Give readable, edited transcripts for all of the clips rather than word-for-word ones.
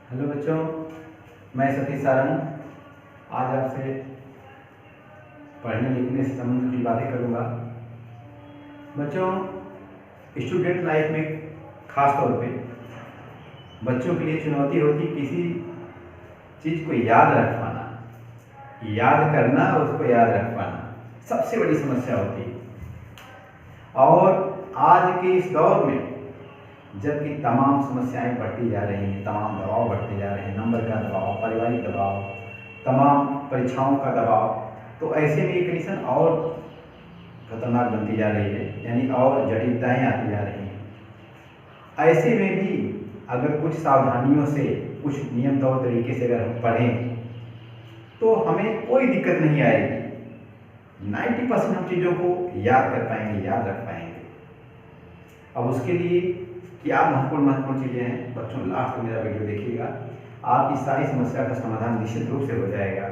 Hello बच्चों, मैं सतीश सारंग आज आपसे पढ़ने लिखने से संबंधित कुछ बातें करूँगा। बच्चों, स्टूडेंट लाइफ में ख़ास तौर पे बच्चों के लिए चुनौती होती किसी चीज़ को याद रख पाना, याद करना और उसको याद रख पाना सबसे बड़ी समस्या होती है। और आज के इस दौर में जबकि तमाम समस्याएं बढ़ती जा रही हैं, तमाम दबाव बढ़ते जा रहे हैं, नंबर का दबाव, पारिवारिक दबाव, तमाम परीक्षाओं का दबाव, तो ऐसे में ये कंडीशन और खतरनाक बनती जा रही है, यानी और जटिलताएं आती जा रही हैं। ऐसे में भी अगर कुछ सावधानियों से, कुछ नियम तौर तरीके से अगर हम पढ़ें तो हमें कोई दिक्कत नहीं आएगी। 90% हम चीज़ों को याद कर पाएंगे, याद रख पाएंगे। अब उसके लिए क्या महत्वपूर्ण चीज़ें हैं, बच्चों लास्ट में मेरा वीडियो देखिएगा, आपकी सारी समस्या का समाधान निश्चित रूप से हो जाएगा।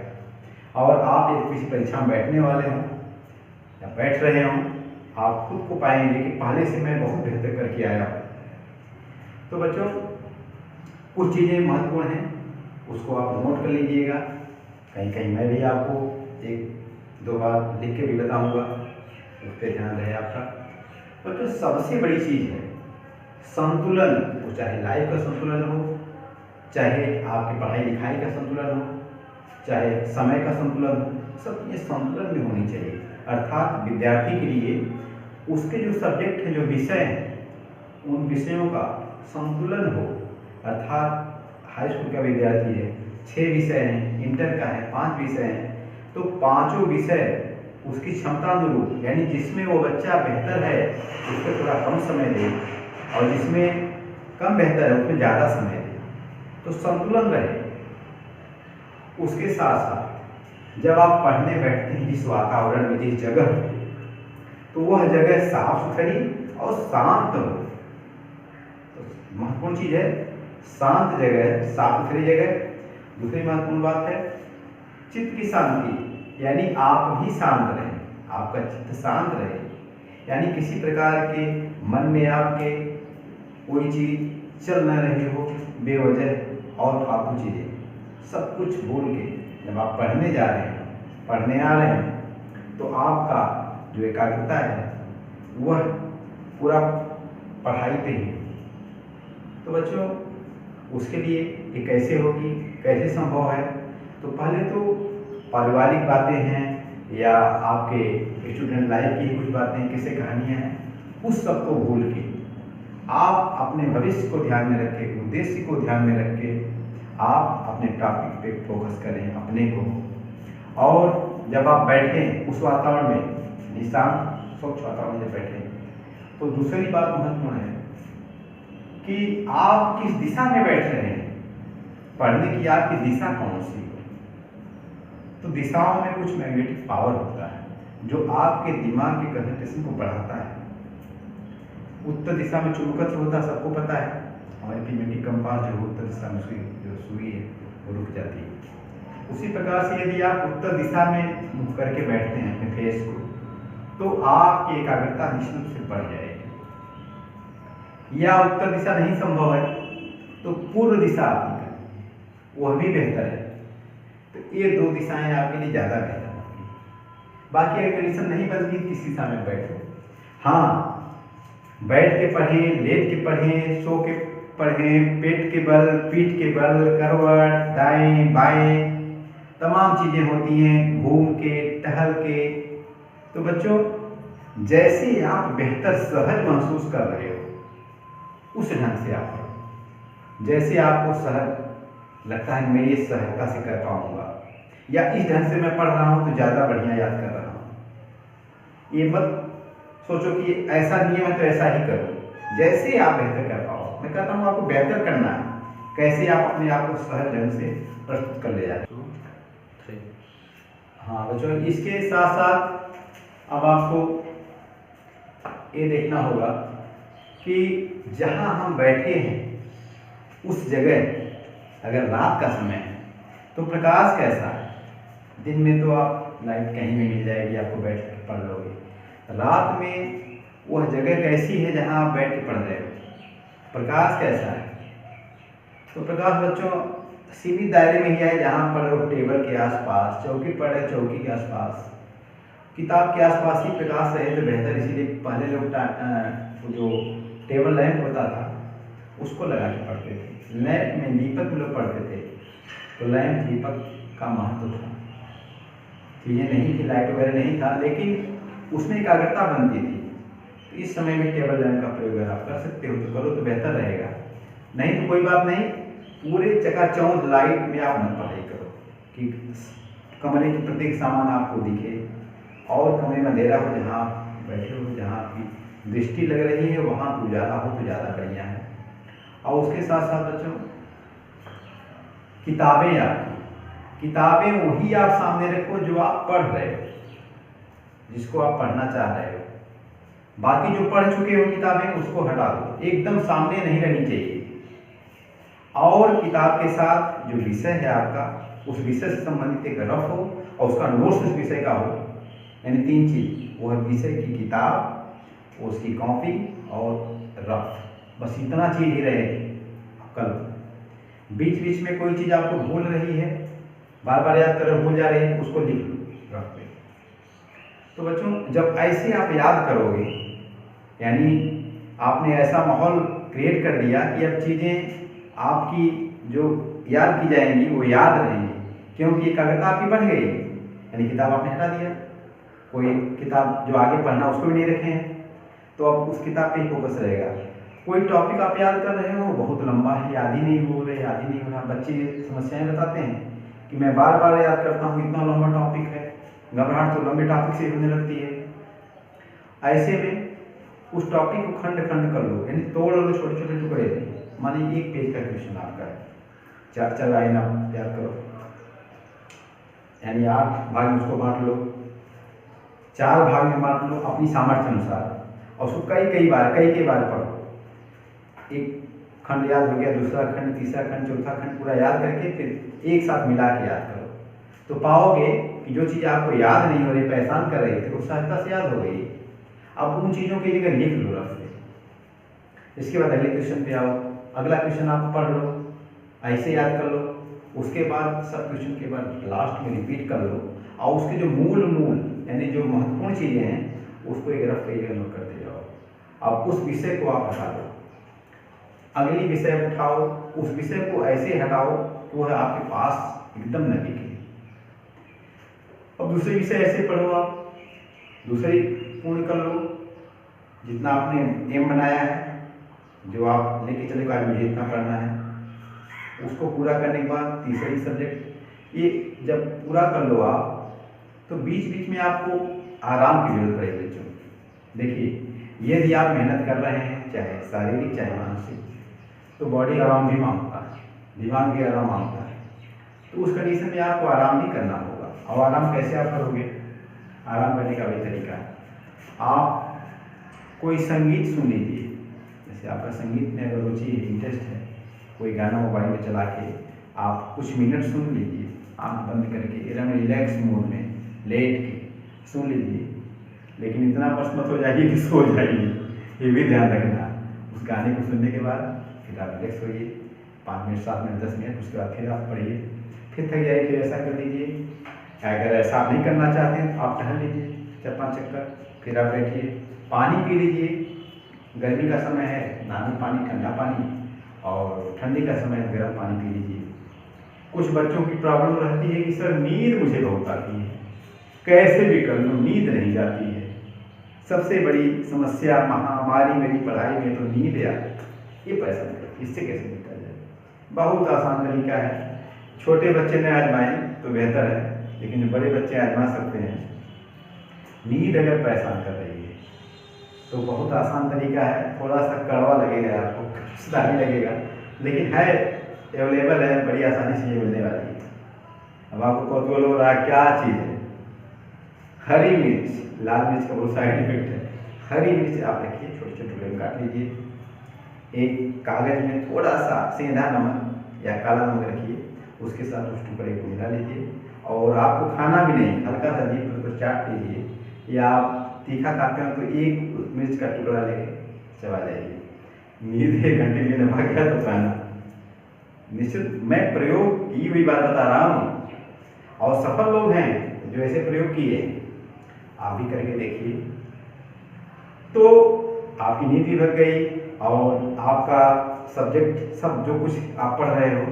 और आप एक किसी परीक्षा में बैठने वाले हों या बैठ रहे हों, आप खुद को पाएंगे कि पहले से मैं बहुत बेहतर करके आया हूँ। तो बच्चों, कुछ चीज़ें महत्वपूर्ण हैं, उसको आप नोट कर लीजिएगा। कहीं कहीं मैं भी आपको एक दो बार लिख के भी बताऊँगा, उस पर ध्यान रहे आपका। बच्चों, सबसे बड़ी चीज़ है संतुलन। वो चाहे लाइफ का संतुलन हो, चाहे आपकी पढ़ाई लिखाई का संतुलन हो, चाहे समय का संतुलन हो, सब ये संतुलन में होनी चाहिए। अर्थात विद्यार्थी के लिए उसके जो सब्जेक्ट हैं, जो विषय हैं, उन विषयों का संतुलन हो। अर्थात हाई स्कूल का विद्यार्थी है, 6 विषय हैं, इंटर का है 5 विषय हैं, तो पाँचों विषय उसकी क्षमता अनुरूप, यानी जिसमें वो बच्चा बेहतर है उसको थोड़ा कम समय दे और जिसमें कम बेहतर है उसमें ज़्यादा समय दे, तो संतुलन रहे। उसके साथ साथ जब आप पढ़ने बैठते हैं जिस वातावरण में, जिस जगह, तो वह जगह साफ सुथरी और शांत हो। तो महत्वपूर्ण चीज़ है शांत जगह, साफ सुथरी जगह। दूसरी महत्वपूर्ण बात है चित्त की शांति, यानी आप भी शांत रहें, आपका चित्त शांत रहे, यानी किसी प्रकार के मन में आपके कोई चीज़ चल न रही हो बेवजह और फालतू चीज़ें, सब कुछ भूल के जब आप पढ़ने जा रहे हैं, पढ़ने आ रहे हैं, तो आपका जो एकाग्रता है वह पूरा पढ़ाई पे ही। तो बच्चों, उसके लिए ये कैसे होगी, कैसे संभव है, तो पहले तो पारिवारिक बातें हैं या आपके स्टूडेंट लाइफ की कुछ बातें, किस्से कहानियाँ हैं, उस सब को भूल के आप अपने भविष्य को ध्यान में रख के, उद्देश्य को ध्यान में रख के आप अपने टॉपिक पे फोकस करें, अपने को। और जब आप बैठें उस वातावरण में, निशांत स्वच्छ वातावरण में बैठें, तो दूसरी बात महत्वपूर्ण है कि आप किस दिशा में बैठ रहे हैं, पढ़ने की आपकी दिशा कौन सी है। तो दिशाओं में कुछ मैग्नेटिक पावर होता है जो आपके दिमाग के कंसंट्रेशन को बढ़ाता है। उत्तर दिशा में चुंबकत्व होता है, सबको पता है, हमारी पिमेटिक कंपास जो उत्तर दिशा में सुई है वो रुक जाती है। उसी प्रकार से यदि आप उत्तर दिशा में मुख करके बैठते हैं अपने फेस को, तो आपकी एकाग्रता निश्चित रूप से बढ़ जाएगी। या उत्तर दिशा नहीं संभव है तो पूर्व दिशा आपकी करें, वह भी बेहतर है। तो ये 2 दिशाएं आपके लिए ज़्यादा बेहतर होंगी। बाकी अगर कंडीशन नहीं बनती किस दिशा में बैठो, हाँ, बैठ के पढ़ें, लेट के पढ़ें, सो के पढ़ें, पेट के बल, पीठ के बल, करवट, दाएं बाएं, तमाम चीज़ें होती हैं, घूम के, टहल के। तो बच्चों, जैसे आप बेहतर सहज महसूस कर रहे हो उस ढंग से आप पढ़ो। जैसे आपको सहज लगता है मैं ये सहजता से कर पाऊँगा, या इस ढंग से मैं पढ़ रहा हूँ तो ज़्यादा बढ़िया याद कर रहा हूँ। ये मत सोचो कि ऐसा नियम है तो ऐसा ही करो, जैसे आप बेहतर कर पाओ। मैं कहता हूँ आपको बेहतर करना है, कैसे आप अपने आप को सहज ढंग से प्रस्तुत कर ले जाते हो। हाँ बच्चों, इसके साथ साथ अब आपको ये देखना होगा कि जहाँ हम बैठे हैं उस जगह अगर रात का समय है तो प्रकाश कैसा है। दिन में तो आप लाइट कहीं भी मिल जाएगी, आपको बैठ के पढ़ लोगे। रात में वह जगह कैसी है जहाँ आप बैठ के पढ़ रहे हो, प्रकाश कैसा है। तो प्रकाश बच्चों सीमित दायरे में ही है, जहाँ पढ़ रहे हो टेबल के आसपास, चौकी पढ़ रहे चौकी के आसपास, किताब के आसपास ही प्रकाश रहे तो बेहतर। इसीलिए पहले लोग जो टेबल लैंप होता था उसको लगा के पढ़ते थे। लैंप में दीपक में लोग पढ़ते थे, तो लैंप दीपक का महत्व था। चीज़ें नहीं थी, लाइट वगैरह नहीं था, लेकिन उसमें एकाग्रता बनती थी। तो इस समय में टेबल लैंप का प्रयोग अगर आप कर सकते हो तो करो, तो बेहतर रहेगा। नहीं तो कोई बात नहीं, पूरे चकाचौंध लाइट में आप मत पढ़ाई करो कि कमरे के प्रत्येक सामान आपको दिखे और कमरे में अंधेरा हो, जहाँ बैठे हो, जहाँ आपकी दृष्टि लग रही है वहाँ उजाला हो तो ज़्यादा बढ़िया है। और उसके साथ साथ बच्चों किताबें, आपकी किताबें वही आप सामने रखो जो आप पढ़ रहे हो, जिसको आप पढ़ना चाह रहे हो। बाकी जो पढ़ चुके हो किताबें उसको हटा दो, एकदम सामने नहीं रहनी चाहिए। और किताब के साथ जो विषय है आपका, उस विषय से संबंधित एक रफ हो और उसका नोट्स उस विषय का हो, यानी 3 चीज, वो है विषय की किताब, उसकी कॉपी और रफ, बस इतना चीज ही रहे। कल बीच बीच में कोई चीज़ आपको भूल रही है, बार बार याद कर भूल जा रही है, उसको लिख लो रफ पे। तो बच्चों जब ऐसे आप याद करोगे, यानी आपने ऐसा माहौल क्रिएट कर दिया कि अब चीज़ें आपकी जो याद की जाएंगी वो याद रहेंगी, क्योंकि एकाग्रता आपकी बढ़ गई। यानी किताब आपने हटा दिया, कोई किताब जो आगे पढ़ना उसको भी नहीं रखे हैं, तो अब उस किताब पे ही फोकस रहेगा। कोई टॉपिक आप याद कर रहे हो, बहुत लंबा है, याद ही नहीं हो रहा, याद ही नहीं हो रहा। बच्चे समस्याएं बताते हैं कि मैं बार बार याद करता हूँ, इतना लंबा टॉपिक है, घबराहट तो लंबे टॉपिक से होने लगती है। ऐसे में उस टॉपिक को खंड खंड कर लो, यानी तोड़ लो छोटे छोटे टुकड़े। मानिए 1 पेज का क्वेश्चन आपका है, 4 लाइन आप याद करो, यानी 8 भाग में उसको बांट लो, 4 भाग में बांट लो अपनी सामर्थ्य अनुसार, और उसको कई बार पढ़ो। एक खंड याद हो गया, दूसरा खंड, तीसरा खंड, चौथा खंड पूरा याद करके फिर एक साथ मिला के याद करो, तो पाओगे कि जो चीज़ आपको याद नहीं हो रही, परेशान कर रही थी, वो सहजता से याद हो गई। अब उन चीज़ों की जगह लिख लो रफ से। इसके बाद अगले क्वेश्चन पे आओ, अगला क्वेश्चन आप पढ़ लो, ऐसे याद कर लो। उसके बाद सब क्वेश्चन के बाद लास्ट में रिपीट कर लो, और उसके जो मूल यानी जो महत्वपूर्ण चीज़ें हैं उसको एक रफ पे नोट करते जाओ। अब उस विषय को आप हटा दो, अगली विषय उठाओ, उस विषय को ऐसे हटाओ कि वह आपके पास एकदम न दिखे। अब दूसरे विषय ऐसे पढ़ो, आप दूसरे पूर्ण कर लो, जितना आपने एम बनाया है, जो आप लेके चले आज मुझे इतना पढ़ना है, उसको पूरा करने के बाद तीसरी सब्जेक्ट, ये जब पूरा कर लो आप, तो बीच बीच में आपको आराम की जरूरत पड़ेगी बच्चों। देखिए यदि आप मेहनत कर रहे हैं, चाहे शारीरिक चाहे मानसिक, तो बॉडी आराम भी मांगता है, दिमाग भी आराम मांगता है, तो उस कंडीशन में आपको आराम भी करना होगा। और आराम कैसे आप करोगे? आराम करने का भी तरीका है, आप कोई संगीत सुन लीजिए। जैसे आपका संगीत में अगर रुचि इंटरेस्ट है, कोई गाना मोबाइल में चला के आप कुछ मिनट सुन लीजिए, आँख बंद करके एकदम रिलैक्स मोड में लेट के सुन लीजिए। लेकिन इतना मस्त मत हो जाइए कि सो जाइए, ये भी ध्यान रखना। उस गाने को सुनने के बाद फिर आप रिलैक्स होइए 5 मिनट 7 मिनट 10 मिनट, उसके बाद फिर आप पढ़िए, फिर थक जाइए, फिर ऐसा कर लीजिए। अगर ऐसा आप नहीं करना चाहते हैं तो आप टहल लीजिए 4-5 चक्कर, फिर आप बैठिए, पानी पी लीजिए। गर्मी का समय है, नॉर्मल पानी, ठंडा पानी, और ठंडी का समय गर्म पानी पी लीजिए। कुछ बच्चों की प्रॉब्लम रहती है कि सर नींद मुझे बहुत आती है, कैसे भी कर लूँ नींद नहीं जाती है। सबसे बड़ी समस्या महामारी मेरी पढ़ाई में तो नींद यार, ये परेशान करती, इससे कैसे निकला जाए? बहुत आसान तरीका है, छोटे बच्चे ने आजमाएं तो बेहतर है, लेकिन जो बड़े बच्चे आजमा सकते हैं। नींद अगर परेशान कर रही है तो बहुत आसान तरीका है, थोड़ा सा कड़वा लगेगा आपको, कष्टदायी लगेगा, लेकिन है, अवेलेबल है, बड़ी आसानी से ये मिलने वाली है। अब आपको कौतूहल हो रहा है क्या चीज़ है? हरी मिर्च, लाल मिर्च का बहुत साइड इफेक्ट है। हरी मिर्च आप रखिए, छोटे छोटे टुकड़े में काट लीजिए, एक कागज में थोड़ा सा सेंधा नमक या काला नमक रखिए, उसके साथ उस टुकड़े को मिला लीजिए। और आपको खाना भी नहीं, हल्का सा जीभ पर चाट लीजिए, या आप तीखा खाते हो तो एक मिर्च का टुकड़ा लेके चबा जाइए। नींद 1 घंटे में भाग गया तो खाना निश्चित मैं प्रयोग की हुई बात बता रहा हूँ, और सफल लोग हैं जो ऐसे प्रयोग किए, आप भी करके देखिए, तो आपकी नींद भी भग गई और आपका सब्जेक्ट सब जो कुछ आप पढ़ रहे हो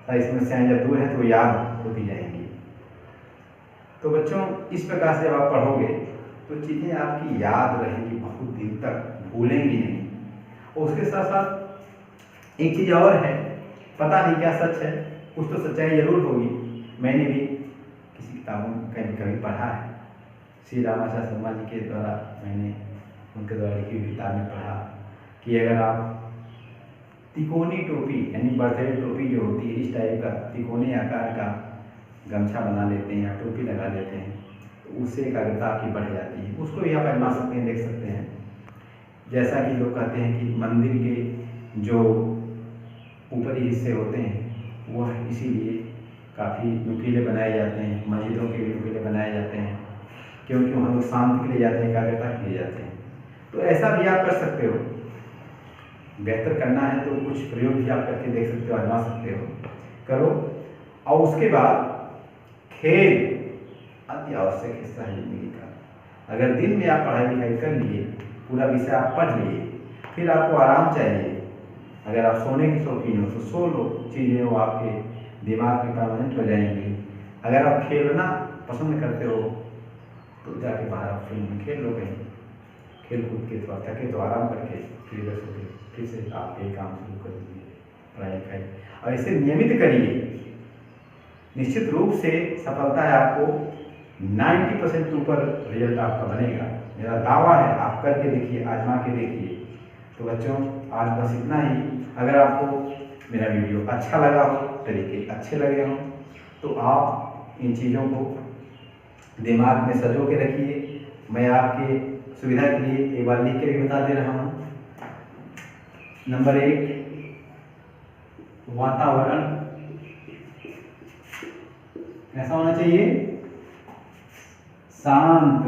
सारी समस्याएं जब दूर है तो याद होती जाएंगी। तो बच्चों इस प्रकार से जब आप पढ़ोगे तो चीज़ें आपकी याद रहेंगी बहुत दिन तक, भूलेंगी नहीं। और उसके साथ साथ एक चीज़ और है, पता नहीं क्या सच है, कुछ तो सच्चाई जरूर होगी। मैंने भी किसी किताबों में कभी पढ़ा है, श्री रामाचार्य शर्मा जी के द्वारा मैंने उनके द्वारा लिखी हुई किताब में पढ़ा कि अगर आप तिकोनी टोपी यानी बर्थडे टोपी जो होती है इस टाइप का तिकोनी आकार का गमछा बना लेते हैं या टोपी लगा लेते हैं तो उससे एकाग्रता आपकी बढ़ जाती है। उसको भी आप आजमा सकते हैं, देख सकते हैं। जैसा कि लोग कहते हैं कि मंदिर के जो ऊपरी हिस्से होते हैं वह इसीलिए काफ़ी नुकीले बनाए जाते हैं, मस्जिदों के भी नुकीले बनाए जाते हैं क्योंकि वहाँ लोग शांति के लिए जाते हैं, एकाग्रता के लिए जाते हैं। तो ऐसा भी आप कर सकते हो। बेहतर करना है तो कुछ प्रयोग भी आप करके देख सकते हो, आजमा सकते हो, करो। और उसके बाद खेल अति आवश्यक हिस्सा है जिंदगी का। अगर दिन में आप पढ़ाई लिखाई कर लिए, पूरा विषय आप पढ़ लिए, फिर आपको आराम चाहिए, अगर आप सोने की शौकीन हो तो सो लो, चीज़ें वो आपके दिमाग में परमानेंट हो जाएंगी। अगर आप खेलना पसंद करते हो तो जाके बाहर आप फील्ड में खेल लो, कहीं खेल कूद के, थोड़ा थके तो आराम करके फिर बस होके फिर से आप ये काम शुरू कर दीजिए, पढ़ाई लिखाई। और इसे नियमित करिए, निश्चित रूप से सफलता है आपको 90% के ऊपर रिजल्ट आपका बनेगा, मेरा दावा है। आप करके देखिए, आजमा के देखिए। तो बच्चों आज बस इतना ही। अगर आपको मेरा वीडियो अच्छा लगा हो, तरीके अच्छे लगे हों, तो आप इन चीज़ों को दिमाग में सजो के रखिए। मैं आपके सुविधा के लिए एक बार लिख के भी बता दे रहा हूँ। नंबर 1, वातावरण कैसा होना चाहिए? शांत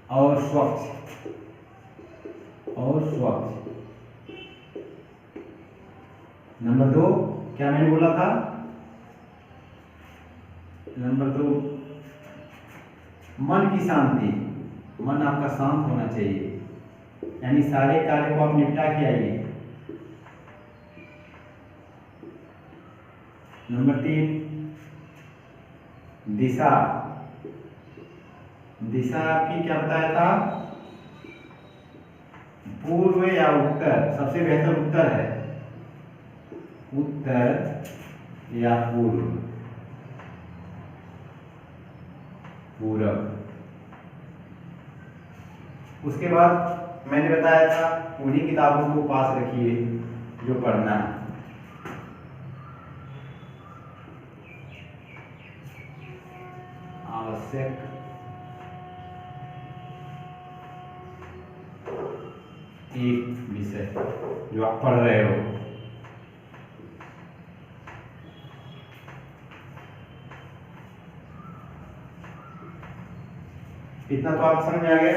और स्वच्छ नंबर 2, क्या मैंने बोला था? नंबर 2, मन की शांति। मन आपका शांत होना चाहिए, यानी सारे कार्य को आप निपटा के आइए। नंबर 3, दिशा। दिशा आपकी क्या बताया था? पूर्व या उत्तर? सबसे बेहतर उत्तर है, उत्तर या पूर्व, पूरब। उसके बाद मैंने बताया था उन्हीं किताबों को पास रखिए जो पढ़ना है। आवश्यक एक विषय जो आप पढ़ रहे हो। इतना तो आप समझ में आ गए।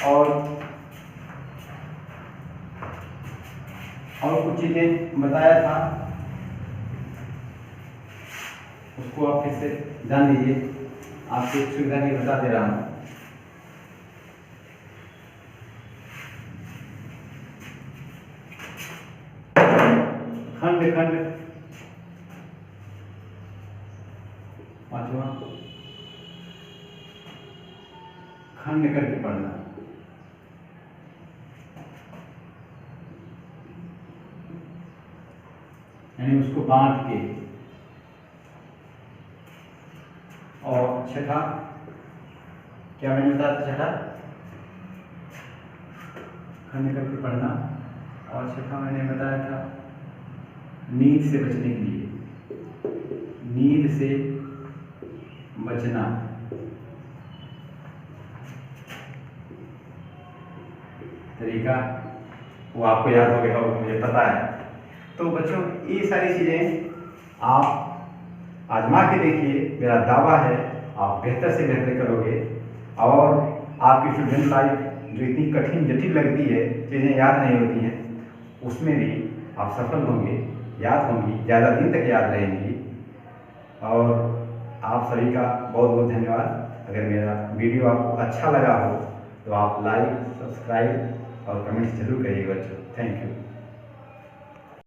और कुछ चीजें बताया था, उसको आप फिर से जान लीजिए। आपकी सुविधा के बता दे रहा हूं। खंड खंड, पांचवा, खंड करके पढ़ना। यानी उसको बांट के। और छठा, क्या मैंने बताया था? छठा, खंड करके पढ़ना। और छठा मैंने बताया था नींद से बचने के लिए, नींद से बचना। तरीका वो आपको याद हो गया होगा, मुझे पता है। तो बच्चों ये सारी चीज़ें आप आजमा के देखिए, मेरा दावा है आप बेहतर से बेहतर करोगे। और आपकी स्टूडेंट लाइफ जो इतनी कठिन जटिल लगती है, चीज़ें याद नहीं होती हैं, उसमें भी आप सफल होंगे, याद होंगी, ज़्यादा दिन तक याद रहेंगी। और आप सभी का बहुत बहुत धन्यवाद। अगर मेरा वीडियो आपको अच्छा लगा हो तो आप लाइक, सब्सक्राइब और कमेंट्स जरूर करिएगा बच्चों। Thank you.